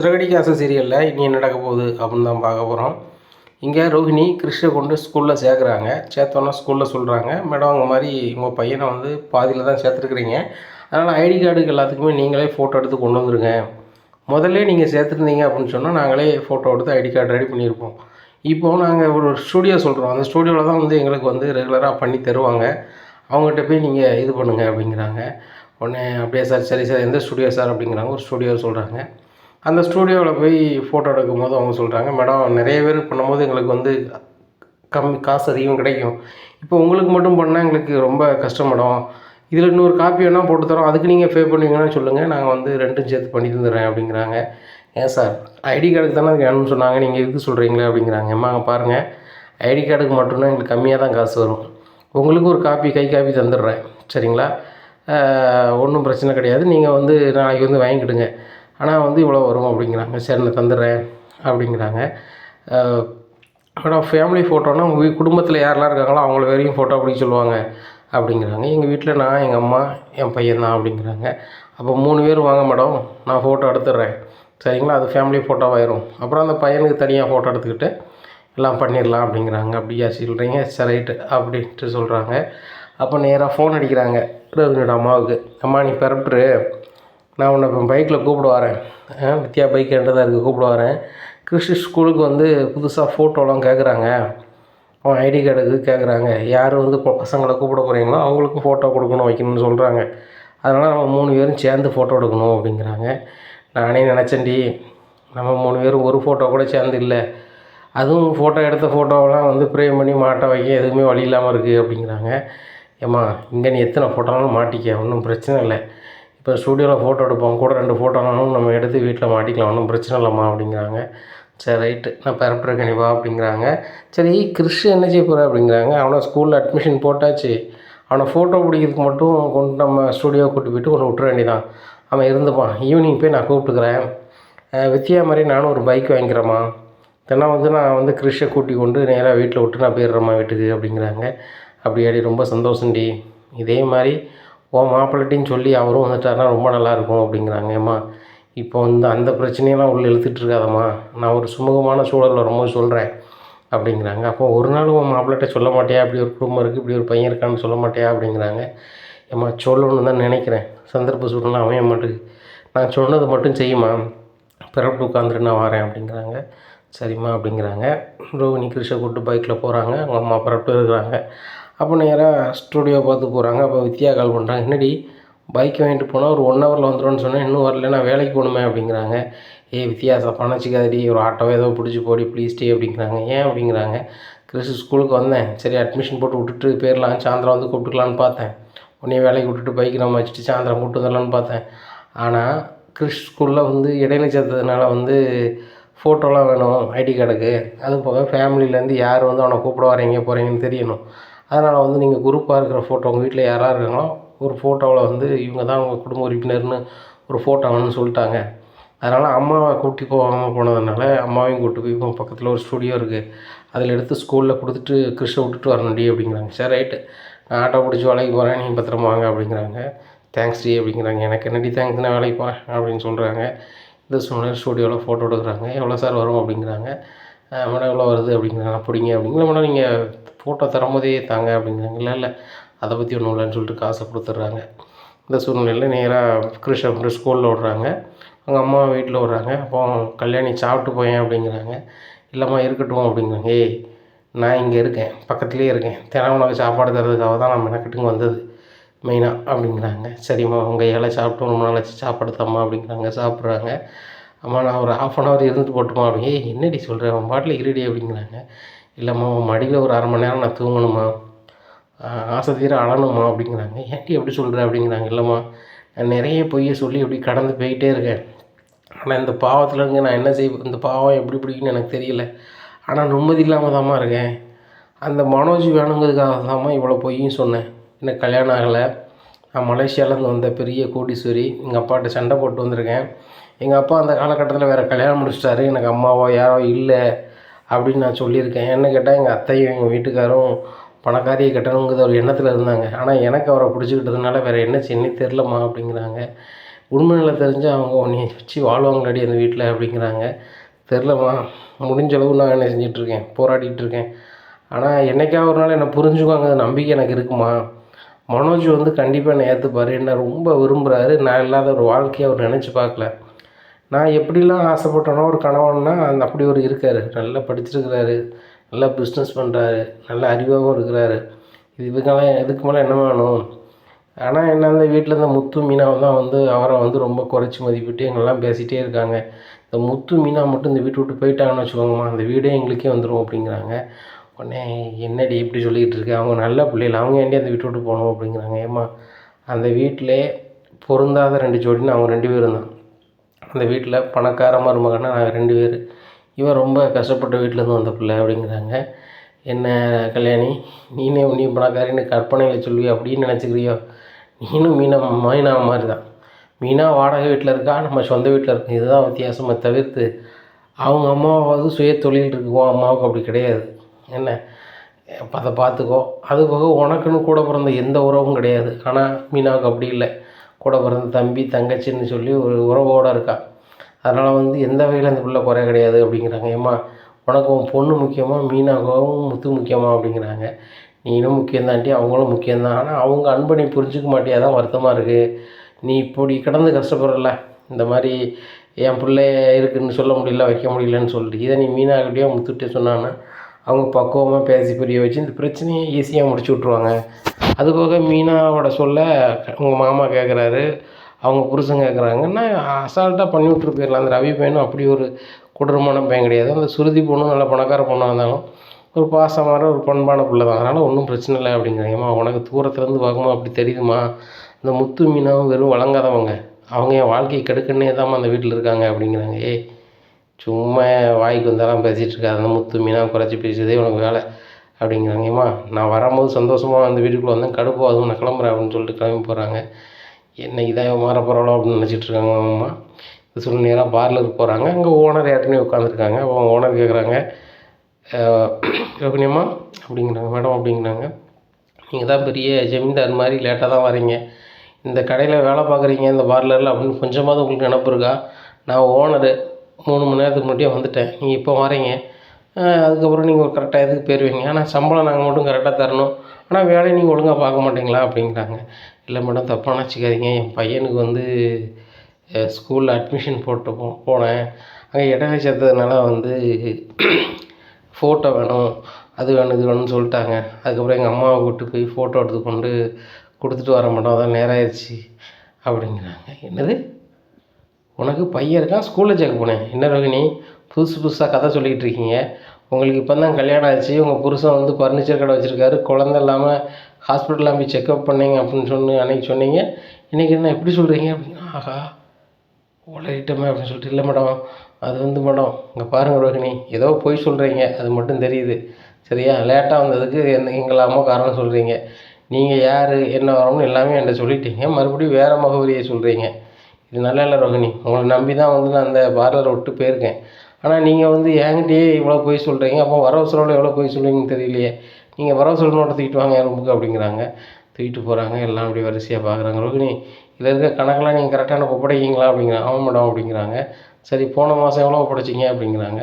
சிறகடிக்க ஆசை சீரியலில் இனி என்ன நடக்க போகுது அப்படின்னு தான் பார்க்க போகிறோம். இங்கே ரோஹிணி கிறிஷை கொண்டு ஸ்கூலில் சேர்க்குறாங்க. சேர்த்தோன்னா ஸ்கூலில் சொல்கிறாங்க, மேடம் உங்கள் மாதிரி உங்கள் பையனை வந்து பாதியில் தான் சேர்த்துருக்குறீங்க, அதனால் ஐடி கார்டுக்கு எல்லாத்துக்குமே நீங்களே ஃபோட்டோ எடுத்து கொண்டு வந்துருங்க. முதல்ல நீங்கள் சேர்த்துருந்தீங்க அப்படின்னு சொன்னால் நாங்களே ஃபோட்டோ எடுத்து ஐடி கார்டு ரெடி பண்ணியிருப்போம். இப்போது நாங்கள் ஒரு ஸ்டூடியோ சொல்கிறோம், அந்த ஸ்டூடியோவில் தான் வந்து எங்களுக்கு வந்து ரெகுலராக பண்ணி தருவாங்க. அவங்ககிட்ட போய் நீங்கள் இது பண்ணுங்கள் அப்படிங்கிறாங்க. உடனே அப்படியே சார், சரி சார், எந்த ஸ்டூடியோ சார் அப்படிங்கிறாங்க. ஒரு ஸ்டூடியோ சொல்கிறாங்க. அந்த ஸ்டூடியோவில் போய் ஃபோட்டோ எடுக்கும்போது அவங்க சொல்கிறாங்க, மேடம் நிறைய பேர் பண்ணும்போது எங்களுக்கு வந்து கம்மி காசு அதிகம் கிடைக்கும், இப்போ உங்களுக்கு மட்டும் பண்ணால் எங்களுக்கு ரொம்ப கஷ்டம் மேடம், இதில் இன்னொரு காப்பி வேணால் போட்டு தரோம், அதுக்கு நீங்கள் பே பண்ணுவீங்கன்னா சொல்லுங்கள், நாங்கள் வந்து ரெண்டும் சேர்த்து பண்ணி தந்துடுறேன் அப்படிங்கிறாங்க. ஏன் சார், ஐடி கார்டுக்கு தானே அது வேணும்னு சொன்னாங்க, நீங்கள் இதுக்கு சொல்கிறீங்களே அப்படிங்கிறாங்க. அம்மாங்க பாருங்கள், ஐடி கார்டுக்கு மட்டும்தான் எங்களுக்கு கம்மியாக தான் காசு வரும், உங்களுக்கு ஒரு காப்பி கை காப்பி தந்துடுறேன் சரிங்களா, ஒன்றும் பிரச்சனை கிடையாது, நீங்கள் வந்து நாளைக்கு வந்து வாங்கிக்கிடுங்க, ஆனால் வந்து இவ்வளோ வரும் அப்படிங்கிறாங்க. சரி நான் தந்துடுறேன் அப்படிங்கிறாங்க. மேடம் ஃபேமிலி ஃபோட்டோன்னா உங்கள் குடும்பத்தில் யாரெல்லாம் இருக்காங்களோ அவங்கள வரையும் ஃபோட்டோ பிடிக்க சொல்லுவாங்க அப்படிங்கிறாங்க. எங்கள் வீட்டில் நான், எங்கள் அம்மா, என் பையன் தான் அப்படிங்கிறாங்க. அப்போ 3 பேர் வாங்க மேடம், நான் ஃபோட்டோ எடுத்துடுறேன் சரிங்களா, அது ஃபேமிலி ஃபோட்டோவாயிரும், அப்புறம் அந்த பையனுக்கு தனியாக ஃபோட்டோ எடுத்துக்கிட்டு எல்லாம் பண்ணிடலாம் அப்படிங்கிறாங்க. அப்படியா சொல்கிறீங்க, சரி ரைட்டு அப்படின்ட்டு சொல்கிறாங்க. அப்போ நேராக ஃபோன் அடிக்கிறாங்க ரோஹினியோட அம்மாவுக்கு. அம்மா நீ பிறப்பிட்ரு, நான் உன்னை இப்போ பைக்கில் கூப்பிட வரேன், வித்யா பைக் என்கிட்ட தான் இருக்குது, கூப்பிட வரேன், கிறிஷ் ஸ்கூலுக்கு வந்து புதுசாக ஃபோட்டோலாம் கேட்குறாங்க, அவன் ஐடி கார்டுக்கு கேட்குறாங்க, யார் வந்து பசங்களை கூப்பிட போகிறீங்களோ அவங்களுக்கும் ஃபோட்டோ கொடுக்கணும் வைக்கணும்னு சொல்கிறாங்க, அதனால் நம்ம 3 பேரும் சேர்ந்து ஃபோட்டோ எடுக்கணும் அப்படிங்கிறாங்க. நானே நினச்சேன்டி, நம்ம 3 பேரும் ஒரு ஃபோட்டோ கூட சேர்ந்து இல்லை, அதுவும் ஃபோட்டோ எடுத்த ஃபோட்டோவெல்லாம் வந்து ப்ரேம் பண்ணி மாட்ட வைக்க எதுவுமே வழி இல்லாமல் இருக்குது அப்படிங்கிறாங்க. ஏம்மா இங்கே நீ எத்தனை ஃபோட்டோனாலும் மாட்டிக்க, ஒன்றும் பிரச்சனை இல்லை, இப்போ ஸ்டூடியோவில் ஃபோட்டோ எடுப்போம், கூட 2 ஃபோட்டோனாலும் நம்ம எடுத்து வீட்டில் மாட்டிக்கலாம், ஒன்றும் பிரச்சனை இல்லைம்மா அப்படிங்கிறாங்க. சரி ரைட்டு, நான் பிறப்பிட்றேன் கண்டிப்பா அப்படிங்கிறாங்க. சரி கிறிஷ் என்ன செய்ய போகிற அப்படிங்கிறாங்க. அவனை ஸ்கூலில் அட்மிஷன் போட்டாச்சு, அவனை ஃபோட்டோ பிடிக்கிறதுக்கு மட்டும் கொண்டு நம்ம ஸ்டூடியோ கூட்டி போய்ட்டு ஒன்று விட்டுற வேண்டியதான், அவன் இருந்துப்பான், ஈவினிங் போய் நான் கூப்பிட்டுக்கிறேன், வித்யா மாதிரி நானும் ஒரு பைக் வாங்கிக்கிறேம்மா, இதெல்லாம் வந்து நான் வந்து கிறிஷை கூட்டி கொண்டு நேராக வீட்டில் விட்டு நான் போயிடுறேம்மா வீட்டுக்கு அப்படிங்கிறாங்க. அப்படியாடி ரொம்ப சந்தோஷம்டி, இதே மாதிரி மாப்பிள்ளைட்டின்னு சொல்லி அவரும் வந்துட்டாருன்னா ரொம்ப நல்லாயிருக்கும் அப்படிங்கிறாங்க. ஏம்மா இப்போ வந்து அந்த பிரச்சனையெல்லாம் உள்ளே இழுத்துட்டு இருக்காதம்மா, நான் ஒரு சுமூகமான சூழல் வரும்போது சொல்கிறேன் அப்படிங்கிறாங்க. அப்போ ஒரு நாள் உன் மாப்பிள்ளைகிட்ட சொல்ல மாட்டியா, இப்படி ஒரு குடும்பம் இருக்குது, இப்படி ஒரு பையன் இருக்கான்னு சொல்ல மாட்டியா அப்படிங்கிறாங்க. ஏம்மா சொல்லணுன்னு தான் நினைக்கிறேன், சந்தர்ப்ப சூழ்நிலை அமைய மாட்டேங்குது, நான் சொன்னது மட்டும் செய்யுமா, பிறப்பு உட்காந்துட்டு நான் வரேன் அப்படிங்கிறாங்க. சரிம்மா அப்படிங்கிறாங்க. ரோஹிணி கிறிஷை கூப்பிட்டு பைக்கில் போகிறாங்க, அவங்க அம்மா பிறப்பு இருக்கிறாங்க. அப்போ நேராக ஸ்டூடியோ பார்த்து போகிறாங்க. அப்போ வித்யா கால் பண்ணுறாங்க, என்னடி பைக் வாங்கிட்டு போனால் ஒரு 1 ஹவரில் வந்துடும்னு சொன்னேன், இன்னும் வரல, நான் வேலைக்கு போகணுமே அப்படிங்கிறாங்க. வித்தியாசம் பணச்சிக்காதடி, ஒரு ஆட்டோவை ஏதோ பிடிச்சி போடி ப்ளீஸ்டி அப்படிங்கிறாங்க. ஏன் அப்படிங்கிறாங்க. கிறிஷ் ஸ்கூலுக்கு வந்தேன், சரி அட்மிஷன் போட்டு விட்டுட்டு போயிடலாம், சாயந்தரம் வந்து கூப்பிட்டுக்கலான்னு பார்த்தேன், உன்னைய வேலைக்கு விட்டுட்டு பைக் நம்ம வச்சுட்டு சாயந்தரம் கூப்பிட்டு வந்துடலான்னு பார்த்தேன், ஆனால் கிறிஷ் ஸ்கூலில் வந்து இடையில சேர்த்ததுனால வந்து ஃபோட்டோலாம் வேணும் ஐடி கார்டுக்கு, அது போக ஃபேமிலியிலேருந்து யார் வந்து அவனை கூப்பிட வரீங்க போகிறீங்கன்னு தெரியணும், அதனால் வந்து நீங்கள் குரூப்பாக இருக்கிற ஃபோட்டோ உங்கள் வீட்டில் யாராக இருக்காங்களோ ஒரு ஃபோட்டோவில் வந்து இவங்க தான் உங்கள் குடும்ப உறுப்பினர்னு ஒரு ஃபோட்டோ வேணும்னு சொல்லிட்டாங்க, அதனால் அம்மாவை கூட்டி போகாமல் போனதுனால அம்மாவையும் கூப்பிட்டு போய் இவங்க பக்கத்தில் ஒரு ஸ்டூடியோ இருக்குது, அதில் எடுத்து ஸ்கூலில் கொடுத்துட்டு கிறிஷை விட்டுட்டு வரணும்டி அப்படிங்கிறாங்க. சரி ரைட்டு, நான் ஆட்டோ பிடிச்சி வேலைக்கு போகிறேன், நீ பத்திரமா வாங்க அப்படிங்கிறாங்க. தேங்க்ஸ் டி அப்படிங்கிறாங்க. எனக்கு என்னடி தேங்க்ஸ், நான் வேலைக்கு போகிறேன் அப்படின்னு சொல்கிறாங்க. இந்த ஸ்டூடியோவில் ஃபோட்டோ எடுக்கிறாங்க. எவ்வளோ சார் வரும் அப்படிங்கிறாங்க. மேடம் எவ்வளோ வருது அப்படிங்கிறாங்க. அப்படிங்க அப்படிங்களா மேடம், நீங்கள் ஃபோட்டோ தரும்போதே தாங்க அப்படிங்கிறாங்க. இல்லை அதை பற்றி ஒன்றும் இல்லைன்னு சொல்லிட்டு காசை கொடுத்துட்றாங்க. இந்த சூழ்நிலையில் நேராக கிறிஷை கொண்டு ஸ்கூலில் விட்றாங்க, அவங்க அம்மா வீட்டில் விட்றாங்க. அப்போ கல்யாணி சாப்பிட்டு போயேன் அப்படிங்கிறாங்க. இல்லைம்மா இருக்கட்டும் அப்படிங்கிறாங்க. நான் இங்கே இருக்கேன், பக்கத்துலேயே இருக்கேன், தினம் உனக்கு சாப்பாடு தரதுக்காக தான் நான் மெனக்கெட்டுங்க வந்தது மெயினாக அப்படிங்கிறாங்க. சரிம்மா உங்கள் கையால் சாப்பிட்டு ரொம்ப நாள் ஆச்சு, சாப்பாடு தம்மா அப்படிங்கிறாங்க. சாப்பிட்றாங்க. அம்மா நான் ஒரு 1/2 hour இருந்துட்டு போட்டுமா அப்படி. என்னடி சொல்கிறேன், அவன் பாட்டில் இருடி அப்படிங்கிறாங்க. இல்லைம்மா உன் மடியில் ஒரு 1/2 மணி நேரம் நான் தூங்கணுமா, ஆசை தீர அழணுமா அப்படிங்கிறாங்க. ஏன்டி எப்படி சொல்கிற அப்படிங்கிறாங்க. இல்லைம்மா நான் நிறைய பொய்யை சொல்லி எப்படி கடந்து போய்கிட்டே இருக்கேன், ஆனால் இந்த பாவத்தில் இருங்க நான் என்ன செய்வேன், இந்த பாவம் எப்படி பிடிக்குன்னு எனக்கு தெரியல, ஆனால் நிம்மதி இல்லாமல் தாம்மா இருக்கேன், அந்த மனோஜ் வேணுங்கிறதுக்காக தாம்மா இவ்வளோ பொய்யும் சொன்னேன், எனக்கு கல்யாணம் ஆகலை, நான் மலேசியாவிலேருந்து வந்த பெரிய கோடீஸ்வரி, எங்கள் அப்பாட்ட சண்டை போட்டு வந்திருக்கேன், எங்கள் அப்பா அந்த காலகட்டத்தில் வேறு கல்யாணம் முடிச்சிட்டாரு, எனக்கு அம்மாவோ யாரோ இல்லை அப்படின்னு நான் சொல்லியிருக்கேன். என்ன கேட்டால் எங்கள் அத்தையும் எங்கள் வீட்டுக்காரும் பணக்காரியை கட்டணுங்கிற ஒரு எண்ணத்தில் இருந்தாங்க, ஆனால் எனக்கு அவரை பிடிச்சிக்கிட்டதுனால வேறு என்ன செய்யணும்னே தெரிலம்மா அப்படிங்கிறாங்க. உண்மை நிலை தெரிஞ்சால் அவங்க உன்னை வச்சு வாழ்வாங்களாடி அந்த வீட்டில் அப்படிங்கிறாங்க. தெரிலம்மா, முடிஞ்ச அளவு நான் என்ன செஞ்சிட்ருக்கேன், போராடிட்டுருக்கேன். ஆனால் என்றைக்காவது ஒரு நாள் என்னை புரிஞ்சுக்குவாங்க நம்பிக்கை எனக்கு இருக்குமா? மனோஜ் வந்து கண்டிப்பாக என்னை ஏற்றுப்பார். என்னை ரொம்ப விரும்புகிறாரு. நான் இல்லாத ஒரு வாழ்க்கையை அவர் நினச்சி பார்க்கல. நான் எப்படிலாம் ஆசைப்பட்டேனோ ஒரு கணவன்னா அப்படி ஒரு இருக்கார். நல்லா படிச்சிருக்கிறாரு, நல்லா பிஸ்னஸ் பண்ணுறாரு, நல்ல அறிவாகவும் இருக்கிறாரு. இதுக்கு மேலே என்ன வேணும்? ஆனால் என்ன அந்த வீட்டில் இந்த முத்து மீனாவை தான் வந்து அவரை வந்து ரொம்ப குறைச்சி மதிப்பிட்டு எங்கெல்லாம் பேசிகிட்டே இருக்காங்க. இந்த முத்து மீனா மட்டும் இந்த வீட்டை விட்டு போயிட்டாங்கன்னு வச்சுக்கோங்கம்மா, அந்த வீடே எங்களுக்கே வந்துடும் அப்படிங்கிறாங்க. உடனே என்னடி இப்படி சொல்லிக்கிட்டு இருக்கு, அவங்க நல்ல பிள்ளைகள், அவங்க ஏன்டி அந்த வீட்டை விட்டு போகணும் அப்படிங்கிறாங்க. ஏம்மா, அந்த வீட்டிலே பொருந்தாத 2 ஜோடின்னு அவங்க 2 பேரும் தான். அந்த வீட்டில் பணக்கார மருமகன்னா நாங்கள் 2 பேர். இவன் ரொம்ப கஷ்டப்பட்ட வீட்டிலேருந்து வந்த பிள்ளை அப்படிங்கிறாங்க. என்ன கல்யாணி, நீ பணக்காரின்னு கற்பனையில் சொல்லுவியோ அப்படின்னு நினச்சிக்கிறியோ? நீனும் மீனா மாதிரி தான். மீனா வாடகை வீட்டில் இருக்கா, நம்ம சொந்த வீட்டில் இருக்கோம். இதுதான் வித்தியாசமே தவிர்த்து அவங்க அம்மாவாவது சுய தொழில் இருக்குவோம், அம்மாவுக்கு அப்படி கிடையாது. என்ன, அதை பார்த்துக்கோ. அதுபோக உனக்குன்னு கூட பிறந்த எந்த உறவும் கிடையாது. ஆனால் மீனாவுக்கு அப்படி இல்லை. கூட பிறந்த தம்பி தங்கச்சின்னு சொல்லி ஒரு உறவோடு இருக்கா. அதனால் வந்து எந்த வகையில் அந்த பிள்ளை குறை கிடையாது அப்படிங்கிறாங்க. ஏம்மா, உனக்கு உன் பொண்ணு முக்கியமாக, மீனாகவும் முத்து முக்கியமாக அப்படிங்கிறாங்க. நீனும் முக்கியம்தான்ட்டி, அவங்களும் முக்கியம்தான். ஆனால் அவங்க அன்பை நீ புரிஞ்சிக்க மாட்டியா தான் வருத்தமாக இருக்குது. நீ இப்படி கிடந்து கஷ்டப்படுறல, இந்த மாதிரி என் பிள்ளை இருக்குதுன்னு சொல்ல முடியல, வைக்க முடியலன்னு சொல்லிட்டு இதை நீ மீனாக்கிட்டேயோ முத்துக்கிட்டே சொன்னான்னா அவங்க பக்குவமாக பேசி புரிய வச்சு இந்த பிரச்சனையை ஈஸியாக முடிச்சு விட்ருவாங்க. அதுபோக மீனாவோட சொல்ல உங்கள் மாமா கேட்குறாரு, அவங்க புருஷன் கேட்குறாங்கன்னா அசால்ட்டாக பண்ணி விட்ரு போயிடலாம். அந்த ரவி பையனும் அப்படி ஒரு கொடூரமான பையன் கிடையாது. அந்த சுருதி பொண்ணும் நல்ல பணக்கார பொண்ணாக இருந்தாலும் ஒரு பாசமான ஒரு பண்பான பிள்ளை தான். அதனால் ஒன்றும் பிரச்சனை இல்லை அப்படிங்கிறாங்க. ஏம்மா, உனக்கு தூரத்துலேருந்து பார்க்கும்போது அப்படி தெரியுதுமா, இந்த முத்து மீனாவும் வெறும் வழங்காதவங்க, அவங்க என் வாழ்க்கையை கெடுக்கன்னே தான்மா அந்த வீட்டில் இருக்காங்க அப்படிங்கிறாங்க. ஏய், சும்மா வாய்க்கு வந்தாலும் பேசிகிட்டு இருக்காது, அந்த முத்து மீனாவை குறைச்சி பேசுதே உனக்கு வேலை அப்படிங்கிறாங்க. ஏம்மா, நான் வரும்போது சந்தோஷமாக அந்த வீட்டுக்குள்ளே வந்தேன், கடுப்பாக அதுவும் நான் கிளம்புறேன் அப்படின்னு சொல்லிட்டு கிளம்பி போகிறாங்க. என்னைக்கு தான் மாற போகிறாளோ அப்படின்னு நினச்சிட்டு இருக்காங்க அம்மா. இது சொல்லி நேராக பார்லருக்கு போகிறாங்க. அங்கே ஓனர் ஏற்கனவே உட்காந்துருக்காங்க. அவங்க ஓனர் கேட்குறாங்க, ரோகிணியம்மா அப்படிங்கிறாங்க. மேடம் அப்படிங்கிறாங்க, நீங்கள் தான் பெரிய ஜமீன்தார் மாதிரி லேட்டாக தான் வரீங்க, இந்த கடையில் வேலை பார்க்குறீங்க இந்த பார்லரில் அப்படின்னு கொஞ்சமாவது உங்களுக்கு நினப்பு இருக்கா? நான் ஓனரு, 3 மணி நேரத்துக்கு முன்னாடியே வந்துட்டேன், நீங்கள் இப்போ வரீங்க, அதுக்கப்புறம் நீங்கள் ஒரு கரெக்டாக இதுக்கு போயிடுவீங்க, ஆனால் சம்பளம் நாங்கள் மட்டும் கரெக்டாக தரணும், ஆனால் வேலையை நீங்கள் ஒழுங்காக பார்க்க மாட்டீங்களா அப்படிங்கிறாங்க. இல்லை மேடம், தப்பாக நினச்சிக்காதீங்க, என் பையனுக்கு வந்து ஸ்கூலில் அட்மிஷன் போட்டு போனேன், அங்கே இடையில சேர்த்ததுனால வந்து ஃபோட்டோ வேணும், அது வேணும், இது வேணும்னு சொல்லிட்டாங்க. அதுக்கப்புறம் எங்கள் அம்மாவை கூப்பிட்டு போய் ஃபோட்டோ எடுத்து கொண்டு கொடுத்துட்டு வர மாட்டோம், அதான் நேரம் ஆயிடுச்சு அப்படிங்கிறாங்க. என்னது, உனக்கு பையன் இருக்கான், ஸ்கூலில் சேர்க்க போனேன்? என்ன ரோகிணி, புதுசாக கதை சொல்லிக்கிட்டு இருக்கீங்க? உங்களுக்கு இப்போ தான் கல்யாணம் ஆச்சு, உங்கள் புருஷன் வந்து ஃபர்னிச்சர் கடை வச்சுருக்காரு, குழந்த இல்லாமல் ஹாஸ்பிட்டலில் போய் செக்அப் பண்ணீங்க அப்படின்னு அன்றைக்கி சொன்னீங்க, இன்றைக்கி என்ன எப்படி சொல்கிறீங்க அப்படின்னா, ஆஹா உளறிட்டோமே அப்படின்னு சொல்லிட்டு. இல்லை மேடம், அது வந்து மேடம் இங்கே பாருங்கள் ரோகிணி, ஏதோ பொய் சொல்கிறீங்க அது மட்டும் தெரியுது சரியா, லேட்டாக வந்ததுக்கு எங்களை அம்மா காரணம் சொல்கிறீங்க, நீங்கள் யார் என்ன வரணும்னு எல்லாமே என்கிட்ட சொல்லிட்டீங்க, மறுபடியும் வேறு முகவரியை சொல்கிறீங்க, இது நல்லா இல்லை ரோகிணி, உங்களை நம்பி தான் வந்து நான் அந்த பார்லரை விட்டு போயிருக்கேன், ஆனால் நீங்கள் வந்து என்கிட்டயே இவ்வளோ பொய் சொல்கிறீங்க, அப்போ வரவு செலவில் எவ்வளோ பொய் சொல்கிறீங்கன்னு தெரியலையே, நீங்கள் வரவு செலவு நோட்டை தூக்கிட்டு வாங்க என் ரூமுக்கு அப்படிங்கிறாங்க. தூக்கிட்டு போகிறாங்க. எல்லாம் அப்படி வரிசையாக பார்க்குறாங்க. ரோகிணி, இதில் இருக்க கணக்கெல்லாம் நீங்கள் கரெக்டாக எனக்கு ஒப்படைக்கிங்களா அப்படிங்கிறாங்க. ஆமாம் மேடம் அப்படிங்கிறாங்க. சரி, போன மாதம் எவ்வளோ ஒப்படைச்சிங்க அப்படிங்கிறாங்க.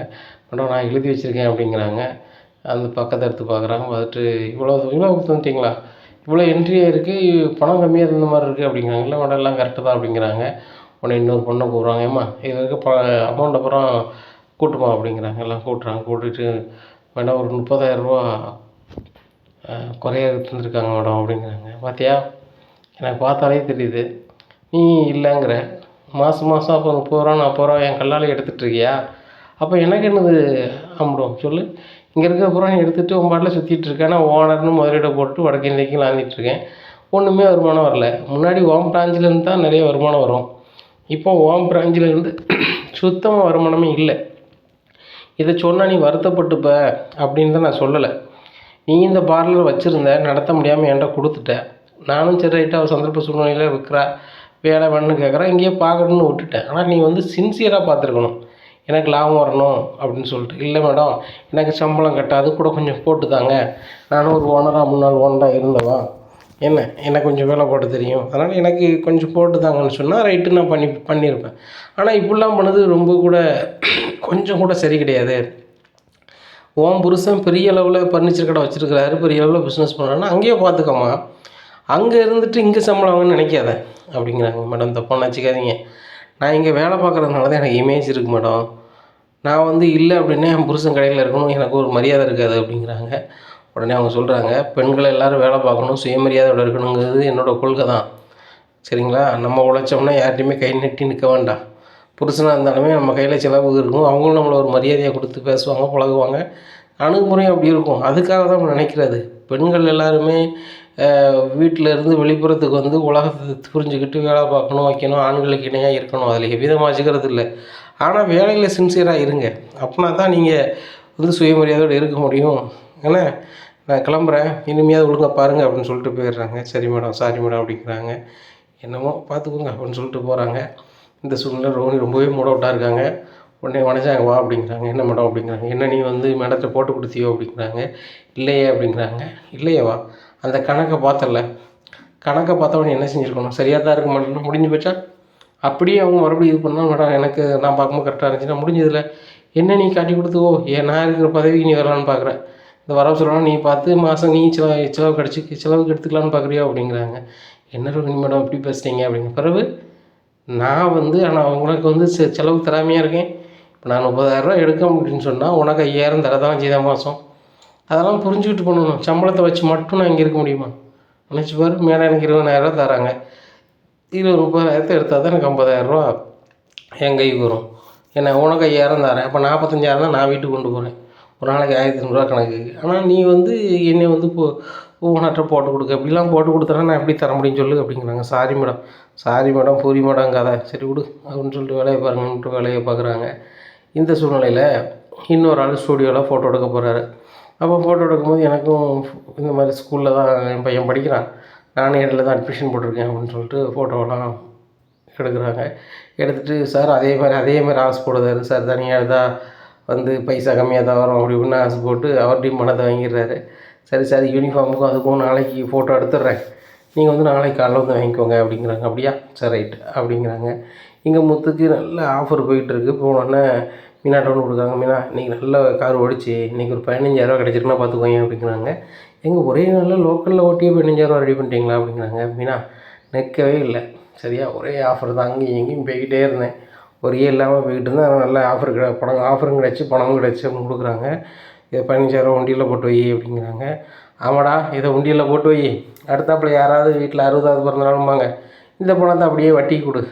மேடம் நான் எழுதி வச்சுருக்கேன் அப்படிங்கிறாங்க. அந்த பக்கத்தை எடுத்து பார்க்குறாங்க. பார்த்துட்டு இவ்வளோ கொடுத்துட்டீங்களா, இவ்வளோ என்ட்ரி இருக்குது, பணம் கம்மியாக இருந்த மாதிரி இருக்குது அப்படிங்கிறாங்க. இல்லை மேடம் எல்லாம் கரெக்டு தான் அப்படிங்கிறாங்க. உடனே இன்னொரு பொண்ணை கூப்பிட்றாங்க. ஏம்மா இதில் இருக்க அமௌண்ட் அப்புறம் கூட்டுமா அப்படிங்கிறாங்க. எல்லாம் கூட்டுறாங்க. கூட்டிட்டு மேடம் ஒரு 30,000 குறைய தந்துருக்காங்க மேடம் அப்படிங்கிறாங்க. பார்த்தியா, எனக்கு பார்த்தாலே தெரியுது நீ இல்லைங்கிற, மாதம் அப்போ 30 40 என் கல்லால் எடுத்துகிட்ருக்கியா, அப்போ எனக்கு என்னது அம்புடும் சொல்லு, இங்கே இருக்க பூரா நீ எடுத்துகிட்டு உன் பாட்டில் சுற்றிட்டு இருக்கேன், நான் ஓனர்னு முதலீடை போட்டு வடக்கு இன்றைக்கும் லாந்திட்டுருக்கேன், ஒன்றுமே வருமானம் வரல. முன்னாடி ஓம் பிரான்ச்சிலேருந்து தான் நிறைய வருமானம் வரும், இப்போ ஓம் பிரான்ச்சிலேருந்து சுத்தமாக வருமானமே இல்லை. இதை சொன்னால் நீ வருத்தப்பட்டுப்ப அப்படின்னு தான் நான் சொல்லலை. நீ இந்த பார்லர் வச்சுருந்த, நடத்த முடியாமல் என்கிட்ட கொடுத்துட்ட, நானும் சரி ரைட்டாக ஒரு சந்தர்ப்ப சூழ்நிலையில் இருக்கிறா, வேலை வேணும்னு கேட்குறேன், இங்கேயே பார்க்கணுன்னு விட்டுட்டேன். ஆனால் நீ வந்து சின்சியராக பார்த்துருக்கணும், எனக்கு லாபம் வரணும் அப்படின்னு சொல்லிட்டு. இல்லை மேடம் எனக்கு சம்பளம் கட்டாது கூட கொஞ்சம் போட்டு தாங்க, நானும் ஒரு ஓனராக முன்னாள் ஓனராக இருந்தவன், எனக்கு கொஞ்சம் வேலை போட தெரியும், அதனால் எனக்கு கொஞ்சம் போட்டு தாங்கன்னு சொன்னால் ரைட்டு, நான் பண்ணியிருப்பேன். ஆனால் இப்படிலாம் பண்ணது ரொம்ப கூட கொஞ்சம் கூட சரி கிடையாது. உன் புருஷன் பெரிய அளவில் ஃபர்னிச்சர் கடை வச்சுருக்கிறாரு, பெரிய அளவில் பிஸ்னஸ் பண்ணுறாருன்னா அங்கேயே பார்த்துக்கம்மா, அங்கே இருந்துட்டு இங்கே சம்பளம் வாங்கன்னு நினைக்காத அப்படிங்கிறாங்க. மேடம் தப்பாக நினச்சிக்காதீங்க, நான் இங்கே வேலை பார்க்குறதுனால தான் எனக்கு இமேஜ் இருக்குது மேடம். நான் வந்து இல்லை அப்படின்னா என் புருஷன் கடையில் இருக்கணும், எனக்கு ஒரு மரியாதை இருக்காது அப்படிங்கிறாங்க. உடனே அவங்க சொல்கிறாங்க, பெண்கள் எல்லோரும் வேலை பார்க்கணும், சுயமரியாதையோடு இருக்கணுங்கிறது என்னோடய கொள்கை தான், சரிங்களா? நம்ம உழைச்சோம்னா யார்கிட்டையுமே கை நீட்டி நிற்க வேண்டாம். புருஷனாக இருந்தாலுமே நம்ம கையில் செலவு இருக்கும், அவங்களும் நம்மளை ஒரு மரியாதையை கொடுத்து பேசுவாங்க, பழகுவாங்க, அணுகுமுறையும் அப்படி இருக்கும். அதுக்காக தான் நம்ம நினைக்கிறது. பெண்கள் எல்லாருமே வீட்டில் இருந்து வெளிப்புறத்துக்கு வந்து உலகத்தை புரிஞ்சுக்கிட்டு வேலை பார்க்கணும், வைக்கணும், ஆண்களுக்கு இணையாக இருக்கணும், அதில் எவ்விதமாக வச்சுக்கிறது இல்லை. ஆனால் வேலையில் சின்சியராக இருங்க, அப்படின்னா தான் நீங்கள் வந்து சுயமரியாதையோடு இருக்க முடியும். ஏன்னா நான் கிளம்புறேன், இனிமையாவது ஒழுங்கா பாருங்கள் அப்படின்னு சொல்லிட்டு போயிடுறாங்க. சரி மேடம், சாரி மேடம் அப்படிங்கிறாங்க. என்னமோ பார்த்துக்கோங்க அப்படின்னு சொல்லிட்டு போகிறாங்க. இந்த சூழ்நிலை ரோஹிணி ரொம்பவே மூட் அவுட்டாக இருக்காங்க. உடனே வனஜாங்க வா அப்படிங்கிறாங்க. என்ன மேடம் அப்படிங்கிறாங்க. என்ன நீ வந்து மேடத்தை போட்டு கொடுத்தியோ அப்படிங்கிறாங்க. இல்லையே அப்படிங்கிறாங்க. இல்லையேவா, அந்த கணக்கை பார்த்தல, கணக்கை பார்த்தவொடனே என்ன செஞ்சுருக்கணும், சரியாக தான் இருக்க மாட்டேன்னா முடிஞ்சு போச்சா? அப்படியே அவங்க மறுபடியும் இது பண்ணால் மேடம் எனக்கு நான் பார்க்கும்போது கரெக்டாக இருந்துச்சுன்னா முடிஞ்சதில்லை, என்ன நீ காட்டி கொடுத்துவோ, ஏன் நான் இருக்கிற பதவிக்கு நீ வரலான்னு பார்க்குறேன், இந்த வரவு சொல்லலாம் நீ பார்த்து மாதம் நீ செலவுக்கு எடுத்துக்கலான்னு பார்க்குறியோ அப்படிங்கிறாங்க. என்ன ரோஹிணி மேடம் இப்படி பேசுகிறீங்க அப்படிங்க. பிறகு நான் வந்து ஆனால் உங்களுக்கு வந்து செலவுக்கு தராமையாக இருக்கேன். இப்போ நான் 30,000 எடுக்க அப்படின்னு சொன்னால் உனக்கு 5,000 தரதான் செய்தேன் மாதம். அதெல்லாம் புரிஞ்சுக்கிட்டு பண்ணணும். சம்பளத்தை வச்சு மட்டும் நான் இங்கே இருக்க முடியுமா? நினச்சி பாரு, மேலே எனக்கு 20,000 தராங்க, இதில் 30,000 எடுத்தால் தான் எனக்கு 50,000 என் கைக்கு வரும். ஏன்னா உனக்கு 5,000 தரேன், அப்போ 45,000 தான் நான் வீட்டுக்கு கொண்டு போகிறேன், ஒரு நாளைக்கு 1,500 கணக்கு. ஆனால் நீ வந்து என்னை வந்து ஓனர்கிட்ட போட்டு கொடுக்க, இப்படிலாம் போட்டு கொடுத்தனா நான் எப்படி தர முடியும்னு சொல்லு அப்படிங்கிறாங்க. சாரி மேடம் பூரி மேடம் கதை, சரி விடு அப்படின்னு சொல்லிட்டு வேலையை பாருங்கன்ட்டு வேலையை பார்க்குறாங்க. இந்த சூழ்நிலையில் இன்னொரு ஆள் ஸ்டூடியோவில் ஃபோட்டோ எடுக்க போகிறாரு. அப்போ ஃபோட்டோ எடுக்கும்போது எனக்கும் இந்த மாதிரி ஸ்கூலில் தான் என் பையன் படிக்கிறான், நானே இடையில தான் அட்மிஷன் போட்டிருக்கேன் அப்படின்னு சொல்லிட்டு ஃபோட்டோவெல்லாம் எடுக்கிறாங்க. எடுத்துகிட்டு சார் அதே மாதிரி ஆசை போடுறாரு சார், தனியாக எடுத்தால் வந்து பைசா கம்மியாக தான் வரும் அப்படி இப்படின்னு ஆசை போட்டு அவர்கிட்டையும் பணத்தை வாங்கிடுறாரு. சரி சார், யூனிஃபார்முக்கும் அதுக்கும் நாளைக்கு ஃபோட்டோ எடுத்துடுறேன், நீங்கள் வந்து நாளைக்கு காலைல வந்து வாங்கிக்கோங்க அப்படிங்கிறாங்க. அப்படியா சரி ரைட்டு அப்படிங்கிறாங்க. இங்கே முத்துக்கு நல்ல ஆஃபர் போயிட்டுருக்கு. போனோடனே மீனா டவுன் கொடுக்குறாங்க. மீனா இன்றைக்கி நல்ல கார் ஓடிச்சு, இன்றைக்கி ஒரு 15,000 கிடச்சிருக்குன்னா பார்த்துக்கோங்க அப்படிங்கிறாங்க. எங்கள் ஒரே நாளில் லோக்கலில் ஓட்டியே 15,000 ரெடி பண்ணிட்டீங்களா அப்படிங்கிறாங்க. மீனா நிற்கவே இல்லை, சரியா ஒரே ஆஃபர் தான், அங்கேயும் எங்கேயும் போய்கிட்டே இருந்தேன், ஒரே இல்லாமல் போய்கிட்டு இருந்தேன். ஆனால் நல்ல ஆஃபரும் கிடச்சி பணமும் கிடச்சி அப்படின்னு கொடுக்குறாங்க. இதை 15,000 உண்டியில் போட்டு வை அப்படிங்கிறாங்க. ஆமாடா, இதை உண்டியில் போட்டு வை, அடுத்தாப்புல யாராவது வீட்டில் 60வது பிறந்தநாளும்பாங்க, இந்த பணத்தை அப்படியே வட்டி கொடு,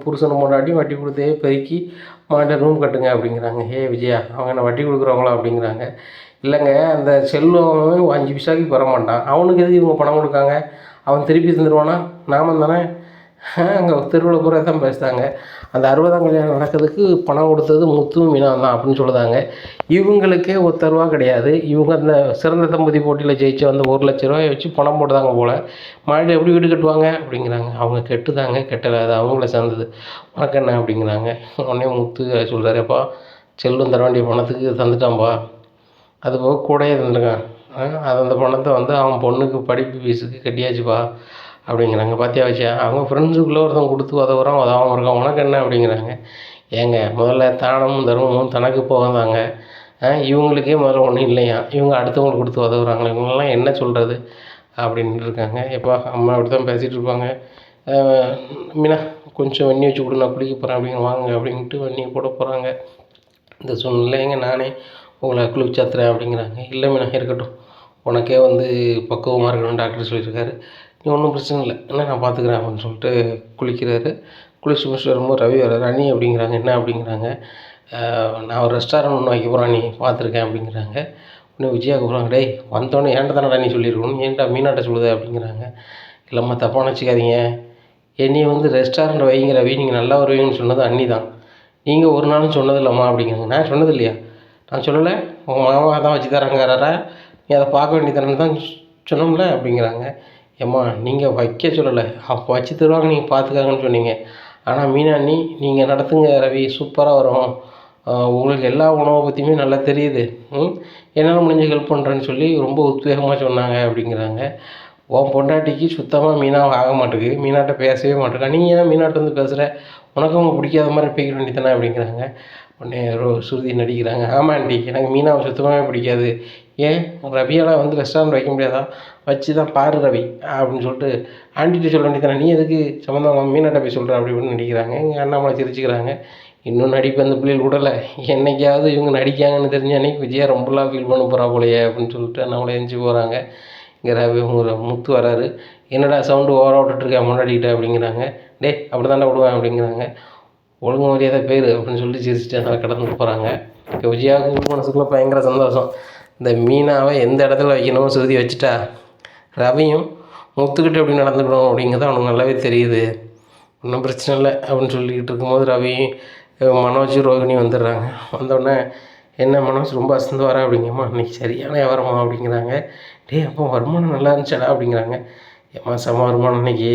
புருஷனை முன்னாடியும் வட்டி கொடுத்தே பெருக்கி மாட்ட ரூம் கட்டுங்க அப்படிங்கிறாங்க. விஜயா, அவங்க என்ன வட்டி கொடுக்குறவங்களா அப்படிங்கிறாங்க. இல்லைங்க, அந்த செல்வம் 5 பைசாவுக்கு பெற மாட்டான், அவனுக்கு எதுக்கு இவங்க பணம் கொடுக்காங்க, அவன் திருப்பி தந்துடுவானா, நாம தானே. அங்கே தெருவில் பூரா தான் பேசுகிறாங்க. அந்த 60ஆம் கல்யாணம் நடக்கிறதுக்கு பணம் கொடுத்தது முத்துவும் மீனா தான் அப்படின்னு சொல்லுதாங்க. இவங்களுக்கே ஒத்தரூவா கிடையாது. இவங்க அந்த சிறந்த தம்பதி போட்டியில் ஜெயிச்சு அந்த 1,00,000 வச்சு பணம் போட்டுதாங்க போல். மறுபடியும் எப்படி வீடு கட்டுவாங்க அப்படிங்கிறாங்க. அவங்க கெட்டுதாங்க, கெட்டலை, அது அவங்கள சேர்ந்தது, உனக்கு என்ன அப்படிங்கிறாங்க. உடனே முத்து சொல்கிறாரு, அப்பா செல்வம் தர வேண்டிய பணத்துக்கு தந்துட்டான்ப்பா, அது போக கூடயே தந்துருக்கான், அது அந்த பணத்தை வந்து அவன் பொண்ணுக்கு படிப்பு ஃபீஸுக்கு கட்டியாச்சுப்பா அப்படிங்கிறாங்க. பார்த்தியா வச்சா, அவங்க ஃப்ரெண்ட்ஸுக்குள்ளே ஒருத்தவங்க கொடுத்து உதவுறான், உதவாமல் இருக்கான், உனக்கு என்ன அப்படிங்கிறாங்க. ஏங்க முதல்ல தானமும் தர்மமும் தனக்கு போகாதாங்க, இவங்களுக்கே முதல்ல ஒன்றும் இல்லையா, இவங்க அடுத்தவங்களுக்கு கொடுத்து உதவுறாங்களே, இவங்களெலாம் என்ன சொல்கிறது அப்படின்ட்டு இருக்காங்க. எப்பா அம்மா அப்படி தான் பேசிகிட்டு இருப்பாங்க. மீனா கொஞ்சம் வெந்நி வச்சு கொடு, நான் குளிக்க போகிறேன் அப்படிங்க, வாங்க அப்படின்ட்டு வெந்நி போட போகிறாங்க. இந்த சூழ்நிலைங்க நானே உங்களை குளிச்சாத்துறேன் அப்படிங்கிறாங்க. இல்லை மீனா இருக்கட்டும், உனக்கே வந்து பக்குவமாக இருக்கணும்னு டாக்டர் சொல்லியிருக்காரு, நீ ஒன்றும் பிரச்சனை இல்லை, என்ன நான் பார்த்துக்குறேன் அப்படின்னு சொல்லிட்டு குளிக்கிறாரு. குளிச்சு முடிச்சுட்டு வரும்போது ரவி வர்றாரு. அண்ணி அப்படிங்கிறாங்க. என்ன அப்படிங்கிறாங்க. நான் ஒரு ரெஸ்டாரண்ட் ஒன்று வைக்க போகிறேன், நீ பார்த்துருக்கேன் அப்படிங்கிறாங்க. இன்னும் விஜயா கூப்பிட்றாங்க. டேய் வந்தோடனே ஏன்ட்ட தானடா நீ சொல்லியிருக்கணும், ஏன்டா மீனாட்ட சொல்லுது அப்படிங்கிறாங்க. இல்லைம்மா தப்பாக நினச்சிக்காதீங்க, என்னையை வந்து ரெஸ்டாரண்ட் வைங்க ரவி, நீங்கள் நல்லா வருவீங்கன்னு சொன்னது அண்ணி தான், நீங்கள் ஒரு நாளும் சொன்னது இல்லைம்மா அப்படிங்கிறாங்க. நான் சொன்னது இல்லையா, நான் சொல்லலை, உங்கள் மாமா தான் வச்சு தராங்கிறாரா, நீ அதை பார்க்க வேண்டியதானு தான் சொன்னோம்ல அப்படிங்கிறாங்க. ஏம்மா நீங்கள் வைக்க சொல்லலை, அப்போ வச்சு தருவாங்க, நீங்கள் பார்த்துக்காங்கன்னு சொன்னீங்க. ஆனால் மீனா அண்ணி நீங்கள் நடத்துங்க ரவி, சூப்பராக வரும், உங்களுக்கு எல்லா உணவை பற்றியுமே நல்லா தெரியுது, என்னால் முடிஞ்ச ஹெல்ப் பண்ணுறேன்னு சொல்லி ரொம்ப உத்வேகமாக சொன்னாங்க அப்படிங்கிறாங்க. உன் பொண்டாட்டிக்கு சுத்தமாக மீனாவை ஆக மாட்டேங்குது, மீனாட்ட பேசவே மாட்டேங்கிறா, நீ ஏன் மீனாட்ட வந்து பேசுகிற, உனக்கும் அவங்க பிடிக்காத மாதிரி பேசிக்க வேண்டியதானே அப்படிங்கிறாங்க. உடனே ஸ்ருதி நடிக்கிறாங்க, ஆமாம் ஆண்டி எனக்கு மீனாவை சுத்தமாகவே பிடிக்காது, ஏன் ரவியால் வந்து ரெஸ்டாரண்ட் வைக்க முடியாதா, வச்சு தான் பாரு ரவி அப்படின்னு சொல்லிட்டு ஆண்டிகிட்ட சொல்ல வேண்டியதானே, நீ எதுக்கு சம்மந்தம் மீனாட்ட போய் சொல்கிற அப்படி இப்படின்னு நடிக்கிறாங்க. எங்கள் அண்ணாமலை சிரிச்சுக்கிறாங்க. இன்னும் நடிப்பு அந்த பிள்ளைகள் விடலை, என்னைக்காவது இவங்க நடிக்காங்கன்னு தெரிஞ்ச அன்றைக்கி விஜயா ரொம்பலாம் ஃபீல் பண்ண போகிறா போலையே அப்படின்னு சொல்லிட்டு அண்ணாமலை எழுந்துச்சி போகிறாங்க. இங்கே ரவி முத்து வராரு, என்னடா சவுண்டு ஓவராக விட்டுட்ருக்கேன் முன்னாடிக்கிட்ட அப்படிங்கிறாங்க. டே அப்படி தாண்டா விடுவேன் அப்படிங்கிறாங்க. ஒழுங்கு மரியாதை பேர் அப்படின்னு சொல்லிட்டு சிரிச்சுட்டு நல்லா கடந்து போகிறாங்க. இப்போ விஜயாவுக்கு மனசுக்குள்ளே பயங்கர சந்தோஷம். இந்த மீனாவை எந்த இடத்துல வைக்கணும் சுருதி வச்சுட்டா, ரவியும் முத்துக்கிட்ட எப்படி நடந்துக்கணும் அப்படிங்கிறது அவனுக்கு நல்லாவே தெரியுது, ஒன்றும் பிரச்சனை இல்லை அப்படின்னு சொல்லிக்கிட்டு இருக்கும்போது ரவி மனோஜ் ரோகிணி வந்துடுறாங்க. வந்தோடனே என்ன மனோஜ் ரொம்ப அசந்து வரா அப்படிங்கம்மா, இன்றைக்கி சரியான வியாபாரமா அப்படிங்கிறாங்க. டே அப்போ வருமானம் நல்லா இருந்துச்சாடா அப்படிங்கிறாங்க. ஏம்மா செம வருமானம் இன்றைக்கி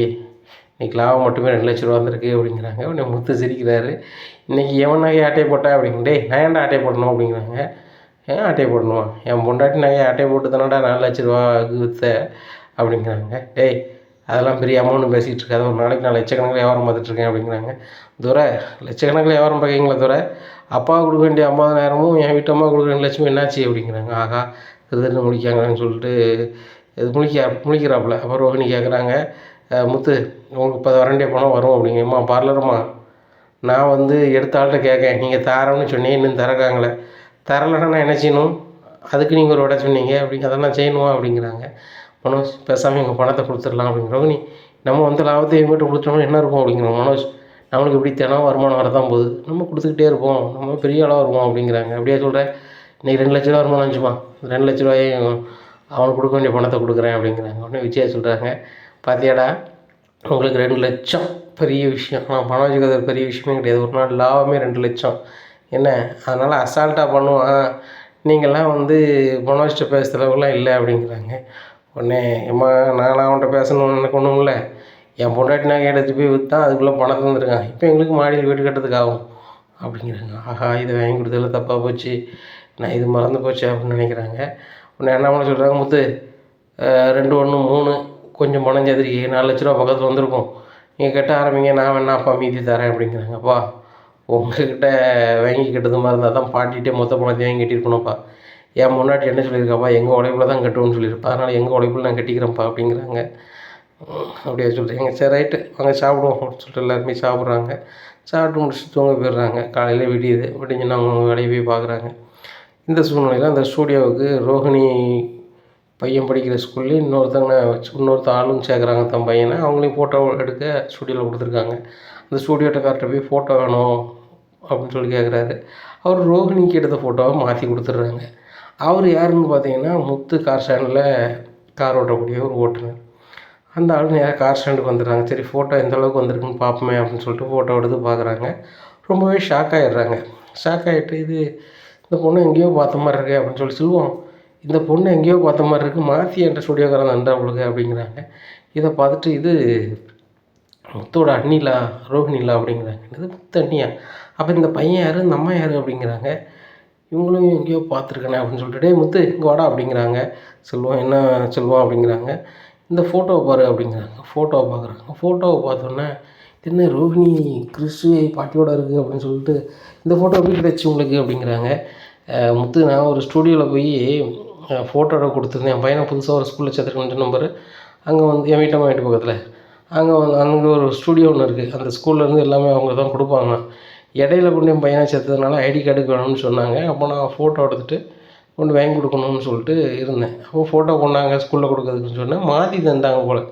லாபம் மட்டுமே 2 லட்ச ரூபா வந்திருக்கு அப்படிங்கிறாங்க. உடனே முத்து சிரிக்கிறாரு. இன்றைக்கி எவன் நகையை ஆட்டையை போட்டா அப்படிங்க, டே நான் ஏன்டா ஆட்டையை போடணும் அப்படிங்கிறாங்க. ஏன் ஆட்டையை போடணுமா, என் பொண்டாட்டி நகையை ஆட்டையை போட்டு தானடா 4 லட்ச ரூபா விற்ற அப்படிங்கிறாங்க. டேய் அதெல்லாம் பெரிய அமௌண்ட்டு பேசிகிட்டு இருக்காது, ஒரு நாளைக்கு நான் லட்சக்கணக்கில் வியாபாரம் பார்த்துட்ருக்கேன் அப்படிங்கிறாங்க. துரை லட்சக்கணக்கில் வியாபாரம் பார்க்குறீங்களா துரை, அப்பாவுக்கு கொடுக்க வேண்டிய 50,000ம் என் வீட்டு அம்மா கொடுக்க 2 லட்சமும் என்னாச்சு அப்படிங்கிறாங்க. ஆகா திருதுன்னு முடிக்காங்கன்னு சொல்லிட்டு இது முழிக்கிறாப்புல. அப்புறம் ரோஹிணி கேட்குறாங்க, முத்து உங்களுக்கு இப்போ வரண்டிய பணம் வரும் அப்படிங்கம்மா. பார்லருமா நான் வந்து எடுத்த ஆள்கிட்ட கேட்கேன், நீங்கள் தரேன்னு சொன்னீங்க, இன்னும் தரக்காங்களே, தரலைன்னா நான் என்ன செய்யணும், அதுக்கு நீங்கள் ஒரு விட சொன்னீங்க அப்படிங்க, அதெல்லாம் செய்யணுமா அப்படிங்கிறாங்க. மனோஜ் பேசாமல் எங்கள் பணத்தை கொடுத்துடலாம் அப்படிங்கிற ரோஹிணி, நம்ம வந்து லாபத்தை எங்கிட்ட கொடுத்தோம்னா என்ன இருக்கும் அப்படிங்கிறோம். மனோஜ் நம்மளுக்கு இப்படி தினம் வருமானம் வரதான் போகுது, நம்ம கொடுத்துக்கிட்டே இருப்போம், நம்ம பெரிய ஆளாக வருவோம் அப்படிங்கிறாங்க. அப்படியே சொல்கிறேன், இன்றைக்கி 2 லட்ச ரூபா வருமானம் இருந்துச்சுமா, 2 லட்ச ரூபாயும் அவனுக்கு கொடுக்க வேண்டிய பணத்தை கொடுக்குறேன் அப்படிங்கிறாங்க. உடனே விஜயா சொல்கிறாங்க, பார்த்தியாடா உங்களுக்கு 2 லட்சம் பெரிய விஷயம், நான் பணம் வச்சுக்கிறது ஒரு பெரிய விஷயமே கிடையாது, ஒரு நாள் லாபமே 2 லட்சம் என்ன, அதனால் அசால்ட்டாக பண்ணுவான், நீங்கள்லாம் வந்து பணம் வச்சுட்டு பேசுகிற அளவுக்குலாம் இல்லை அப்படிங்கிறாங்க. உடனே ஏம்மா நானும் அவன்கிட்ட பேசணும்னு எனக்கு ஒன்றும் இல்லை, என் பொண்டாட்டி நாங்கள் எடுத்து போய் விற்றான், அதுக்குள்ளே பணம் தந்துருக்கான், இப்போ எங்களுக்கு மாடியில் வீடு கட்டுறதுக்கு ஆகும் அப்படிங்கிறாங்க. ஆஹா இதை வாங்கி கொடுத்ததில் தப்பாக போச்சு, நான் இது மறந்து போச்சு அப்படின்னு நினைக்கிறாங்க. உடனே என்ன பண்ண சொல்கிறாங்க, முத்து 2 1 3 கொஞ்சம் பணம் சேர்த்துருக்கீங்க, 4 லட்ச ரூபா பக்கத்தில் வந்திருக்கும், நீங்கள் கட்ட ஆரம்பிங்க, நான் வேணா அப்பா மீதி தரேன் அப்படிங்கிறாங்க. அப்பா உங்கள்கிட்ட வாங்கி கட்டுறது மாதிரி இருந்தால் தான் பாட்டிகிட்டே மொத்த பணத்தை வாங்கி கட்டியிருக்கணும்ப்பா, என் முன்னாடி என்ன சொல்லியிருக்காப்பா, எங்கள் உழைப்பில் தான் கட்டுவோன்னு சொல்லியிருப்பா, அதனால் எங்கள் உழைப்பில் நான் கட்டிக்கிறேன்ப்பா அப்படிங்கிறாங்க. அப்படியே சொல்கிறீங்க, சரி ரைட்டு வாங்க சாப்பிடுவோம் அப்படின்னு சொல்லிட்டு எல்லாருமே சாப்பிட்றாங்க. சாப்பிட்டு முடிச்சுட்டு தூங்க போயிடுறாங்க. காலையில் விடிஞ்சுன்னா அவங்க வேலையை போய் பார்க்குறாங்க. இந்த சூழ்நிலையில் அந்த ஸ்டூடியோவுக்கு ரோஹிணி பையன் படிக்கிற ஸ்கூல்லேயும் இன்னொருத்த ஆளும் சேர்க்குறாங்க தன் பையனை, அவங்களையும் ஃபோட்டோ எடுக்க ஸ்டூடியோவில் கொடுத்துருக்காங்க. அந்த ஸ்டூடியோட்டக்கார்ட்ட போய் ஃபோட்டோ வேணும் அப்படின்னு சொல்லி கேட்குறாரு. அவர் ரோஹிணிக்கு எடுத்த ஃபோட்டோவை மாற்றி கொடுத்துட்றாங்க. அவர் யாருன்னு பார்த்தீங்கன்னா முத்து கார் ஸ்டாண்டில் கார் ஓட்டக்கூடிய ஒரு ஓட்டுநர். அந்த ஆள் நேராக கார் ஸ்டாண்டுக்கு வந்துடுறாங்க. சரி ஃபோட்டோ எந்த அளவுக்கு வந்திருக்குன்னு பார்ப்போமே அப்படின்னு சொல்லிட்டு ஃபோட்டோ எடுத்து பார்க்குறாங்க. ரொம்பவே ஷாக் ஆகிடுறாங்க. ஷாக் ஆகிட்டு இந்த பொண்ணு எங்கேயோ பார்த்த மாதிரி இருக்குது அப்படின்னு சொல்லி சொல்லுவோம். இந்த பொண்ணு எங்கேயோ பார்த்த மாதிரி இருக்குது, மாற்றி என்கிட்ட ஸ்டுடியோக்காரன் நன்றா அவளுக்கு அப்படிங்கிறாங்க. இதை பார்த்துட்டு இது முத்தோட அண்ணிலா ரோஹிணிலா அப்படிங்கிறாங்க. இது முத்து அண்ணியா, அப்போ இந்த பையன் யார் இந்த அம்மா யார் அப்படிங்கிறாங்க. இவங்களும் எங்கேயோ பார்த்துருக்கேனே அப்படின்னு சொல்லிட்டு, டேய் முத்து இங்கே வாடா அப்படிங்கிறாங்க. செல்வம் என்ன செல்வம் அப்படிங்கிறாங்க. இந்த ஃபோட்டோவை பாரு அப்படிங்கிறாங்க. ஃபோட்டோவை பார்க்குறாங்க. ஃபோட்டோவை பார்த்தோன்னே என்ன ரோஹிணி கிறிஸ்து பாட்டியோடு இருக்குது அப்படின்னு சொல்லிட்டு, இந்த ஃபோட்டோ எப்படி கிடச்சி உங்களுக்கு அப்படிங்கிறாங்க. முத்து நான் ஒரு ஸ்டூடியோவில் போய் ஃபோட்டோ கொடுத்துருந்தேன், என் பையனை புதுசாக ஒரு ஸ்கூலில் சேர்த்துருக்கேன் நம்பரு, அங்கே வந்து என் வீட்டு பக்கத்தில் அங்கே ஒரு ஸ்டூடியோ ஒன்று இருக்குது, அந்த ஸ்கூல்லேருந்து எல்லாமே அவங்க தான் கொடுப்பாங்க. இடையில கொண்டு என் பையனை சேர்த்ததுனால ஐடி கார்டுக்கு வேணும்னு சொன்னாங்க. அப்போ நான் ஃபோட்டோ எடுத்துகிட்டு கொண்டு வாங்கி கொடுக்கணும்னு சொல்லிட்டு இருந்தேன். அப்போ ஃபோட்டோ கொண்டாங்க ஸ்கூலில் கொடுக்குறதுக்குன்னு சொன்னேன், மாற்றி தந்தாங்க போல்.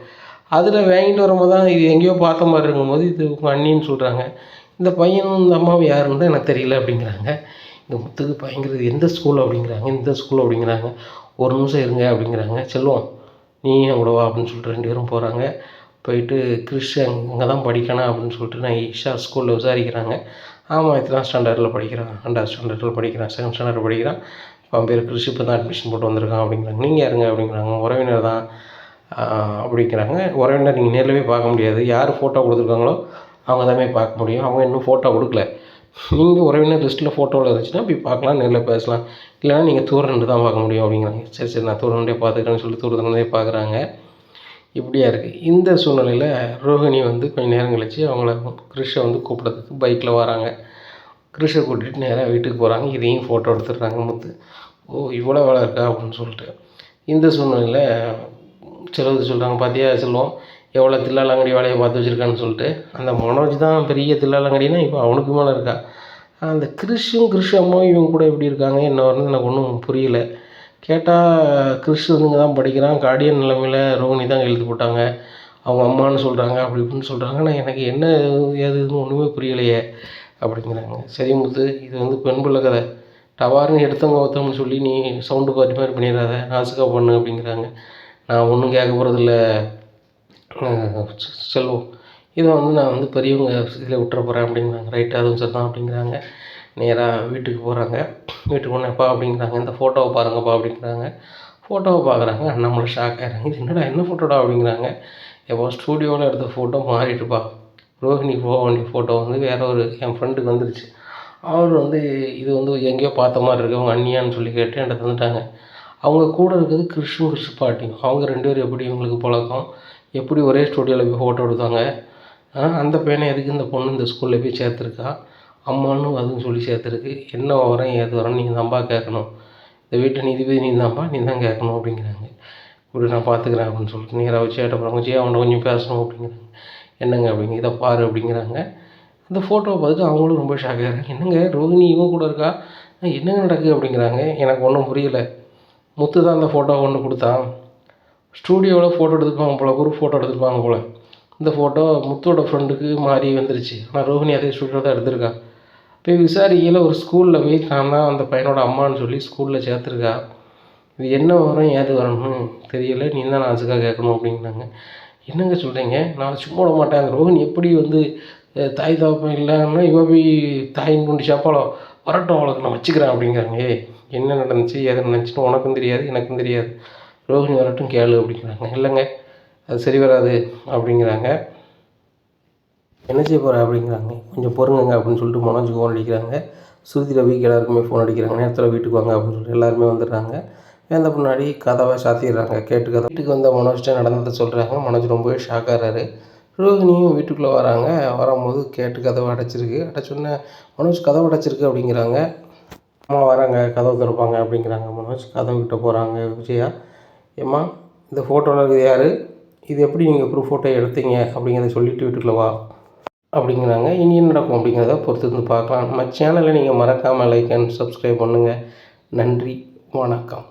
அதில் வாங்கிட்டு வரும்போது தான் இது எங்கேயோ பார்த்த மாதிரி இருக்கும்போது இது உங்கள் அண்ணின்னு சொல்கிறாங்க. இந்த பையனும் இந்த அம்மாவும் யாருன்னு தான் எனக்கு தெரியல அப்படிங்கிறாங்க. இந்த முத்துக்கு பயங்கர எந்த ஸ்கூல் அப்படிங்கிறாங்க. இந்த ஸ்கூல் அப்படிங்கிறாங்க. ஒரு நிமிஷம் இருங்க அப்படிங்கிறாங்க. செல்வம் நீ கூட வா அப்படின்னு சொல்லிட்டு 2 பேரும் போகிறாங்க. போயிட்டு கிறிஷ் அங்கே தான் படிக்கணும் அப்படின்னு சொல்லிட்டு நான் ஈஷா ஸ்கூலில் விசாரிக்கிறாங்க. ஆமாம் இத்தனை ஸ்டாண்டர்டில் படிக்கிறான், 2வது ஸ்டாண்டர்டில் படிக்கிறான், 2nd ஸ்டாண்டர்ட் படிக்கிறான், அவன் பேர் கிறிஷ் இப்போ தான் அட்மிஷன் போட்டு வந்திருக்கான் அப்படிங்கிறாங்க. நீங்கள் யாருங்க அப்படிங்கிறாங்க. உறவினர் தான் அப்படிங்கிறாங்க. உறவினர் நீங்கள் நேரில் போய் பார்க்க முடியாது, யார் ஃபோட்டோ கொடுத்துருக்காங்களோ அவங்க தான் போய் பார்க்க முடியும், அவங்க இன்னும் ஃபோட்டோ கொடுக்கல. நீங்கள் உறவினர் லிஸ்ட்டில் ஃபோட்டோவில் இருந்துச்சுன்னா போய் பார்க்கலாம், நேரில் பேசலாம், இல்லைனா நீங்கள் தூரம் நின்று தான் பார்க்க முடியும் அப்படிங்கிறாங்க. சரி நான் தூரம் நின்றே பார்த்துக்கிறேன்னு சொல்லிட்டு தூரத்துலேருந்தே பார்க்குறாங்க. இப்படியா இருக்குது. இந்த சூழ்நிலையில் ரோஹிணி வந்து கொஞ்சம் நேரம் கழிச்சு அவங்கள கிறிஷை வந்து கூப்பிட்றதுக்கு பைக்கில் வராங்க. கிறிஷை கூட்டிகிட்டு நேராக வீட்டுக்கு போகிறாங்க. இதையும் ஃபோட்டோ எடுத்துடுறாங்க முத்து. ஓ இவ்வளோ வேலை இருக்கா அப்படின்னு சொல்லிட்டு. இந்த சூழ்நிலையில் செலவு சொல்கிறாங்க, பார்த்தியா செல்வம் எவ்வளோ தில்லாலங்கடி வேலையை பார்த்து வச்சுருக்கான்னு சொல்லிட்டு. அந்த மனோஜ் தான் பெரிய தில்லாலங்கடினா இப்போ அவனுக்கு மேலே இருக்கா. அந்த கிறிஷ் அம்மாவும் இவங்க கூட எப்படி இருக்காங்க என்ன வரணும் எனக்கு ஒன்றும் புரியல. கேட்டால் கிறிஷ் வந்து இங்கே தான் படிக்கிறான், கார்டியன் நிலைமையில் ரோஹிணி தான் எழுதி போட்டாங்க, அவங்க அம்மானு சொல்கிறாங்க, அப்படி இப்படின்னு சொல்கிறாங்க. ஆனால் எனக்கு என்ன ஏதுன்னு ஒன்றுமே புரியலையே அப்படிங்கிறாங்க. சரி முத்து, இது வந்து பெண் பிள்ளை கதை, டவார்னு எடுத்தவங்க ஒருத்தவங்கன்னு சொல்லி நீ சவுண்டு பார்ட்டி மாதிரி பண்ணிடாத, நாசுக்கா பண்ணு அப்படிங்கிறாங்க. நான் ஒன்றும் கேட்க போகிறதில்ல செல்வம், இதை வந்து நான் வந்து பெரியவங்க இதில் விட்டுற போகிறேன் அப்படிங்கிறாங்க. ரைட்டு அதுவும் சரி தான் அப்படிங்கிறாங்க. நேராக வீட்டுக்கு போகிறாங்க. வீட்டுக்கு போனேன்ப்பா அப்படிங்கிறாங்க, இந்த ஃபோட்டோவை பாருங்கப்பா அப்படிங்கிறாங்க. ஃபோட்டோவை பார்க்குறாங்க. நம்மளை ஷாக் ஆகிறாங்க. இது என்னடா என்ன ஃபோட்டோடா அப்படிங்கிறாங்க. எப்போ ஸ்டூடியோவில் எடுத்த ஃபோட்டோ மாறிட்டுப்பா, ரோஹிணி போக வேண்டிய ஃபோட்டோ வந்து வேற ஒரு என் ஃப்ரெண்டுக்கு வந்துருச்சு. அவர் வந்து இது வந்து எங்கேயோ பார்த்த மாதிரி இருக்குது, அவங்க அண்ணியான்னு சொல்லி கேட்டு என்கிட்ட தந்துட்டாங்க. அவங்க கூட இருக்கிறது கிறிஷ் பாட்டியும். அவங்க 2 பேரும் எப்படி இவங்களுக்கு பழக்கம், எப்படி ஒரே ஸ்டூடியோவில் போய் ஃபோட்டோ எடுத்தாங்க. அந்த பையனை எதுக்கு இந்த பொண்ணு இந்த ஸ்கூலில் போய் சேர்த்துருக்கா, அம்மான்னு அதுவும் சொல்லி சேர்த்துருக்கு. என்ன வரேன் ஏது வரேன்னு நீங்கள் தான்ப்பா கேட்கணும், இந்த வீட்டை நீதிபதி நீ தான்ப்பா, நீ தான் கேட்கணும் அப்படிங்கிறாங்க. இப்படி நான் பார்த்துக்கிறேன் அப்படின்னு சொல்லிட்டு நேராக வச்சு ஏட்ட போகிறாங்க. வச்சு அவன்கிட்ட கொஞ்சம் பேசணும் அப்படிங்கிறாங்க. என்னங்க அப்படிங்க, இதை பாரு அப்படிங்கிறாங்க. அந்த ஃபோட்டோவை பார்த்துட்டு அவங்களும் ரொம்ப ஷாக் ஆகிறாங்க. என்னங்க ரோஹிணி இவங்க கூட இருக்கா, என்னங்க நடக்குது அப்படிங்கிறாங்க. எனக்கு ஒன்றும் புரியலை. முத்து தான் அந்த ஃபோட்டோவை கொண்டு கொடுத்தான். ஸ்டூடியோவில் ஃபோட்டோ எடுத்துருப்பாங்க போல், குரூப் ஃபோட்டோ எடுத்துருப்பாங்க போல். இந்த ஃபோட்டோ முத்தோட ஃப்ரெண்டுக்கு மாறி வந்துருச்சு. ஆனால் ரோஹிணி அதே ஸ்டூடியோ தான் எடுத்திருக்கா. போய் விசாரிக்கையில் ஒரு ஸ்கூலில் போய் நான் தான் அந்த பையனோட அம்மான்னு சொல்லி ஸ்கூலில் சேர்த்துருக்கா. இது என்ன வரும் ஏது வரணும்னு தெரியலை, நீ தான் நாசுக்காக கேட்கணும் அப்படிங்கிறாங்க. என்னங்க சொல்கிறீங்க, நான் சும்மா விட மாட்டேன். அந்த ரோஹிணி எப்படி வந்து தாய் தகப்பன் இல்லைன்னா இவ போய் தாயின் கொண்டு சாப்பாளோ வரட்டும், அவளுக்கு நான் வச்சுக்கிறேன் அப்படிங்கிறாங்க. என்ன நடந்துச்சு எது நடந்துச்சுன்னு உனக்கும் தெரியாது எனக்கும் தெரியாது, ரோஹிணி வரட்டும் கேளு அப்படிங்கிறாங்க. இல்லைங்க அது சரி வராது அப்படிங்கிறாங்க. என்ன செய்ய போகிற அப்படிங்கிறாங்க. கொஞ்சம் பொறுங்க அப்படின்னு சொல்லிட்டு மனோஜுக்கு ஃபோன் அடிக்கிறாங்க. ஸ்ருதி ரவிக்கு எல்லாருக்குமே ஃபோன் அடிக்கிறாங்க. நேரத்தில் வீட்டுக்கு வாங்க அப்படின்னு சொல்லிட்டு எல்லாருமே வந்துடுறாங்க. வந்த முன்னாடி கதவை சாத்திடுறாங்க. கேட்டு கதை வீட்டுக்கு வந்த மனோஜ்கிட்ட நடந்ததை சொல்கிறாங்க. மனோஜ் ரொம்பவே ஷாக் ஆகிறாரு. ரோஹிணியும் வீட்டுக்குள்ளே வராங்க. வரும்போது கேட்டு கதவை அடைச்சிருக்கு. அடைச்சோன்னே மனோஜ் கதவை அடைச்சிருக்கு அப்படிங்கிறாங்க. அம்மா வராங்க கதவை திறப்பாங்க அப்படிங்கிறாங்க. மனோஜ் கதவுக்கிட்ட போகிறாங்க. விஜயா, ஏம்மா இந்த ஃபோட்டோவில் இருக்குது யார், இது எப்படி நீங்கள் ப்ரூஃப் ஃபோட்டோ எடுத்தீங்க அப்படிங்கிறத சொல்லிவிட்டு வீட்டுக்குள்ளே வா அப்படிங்கிறாங்க. இனி என்ன நடக்கும் அப்படிங்கிறத பொறுத்து இருந்து பார்க்கலாம். நம்ம சேனலை நீங்கள் மறக்காமல் லைக் அண்ட் சப்ஸ்கிரைப் பண்ணுங்கள். நன்றி, வணக்கம்.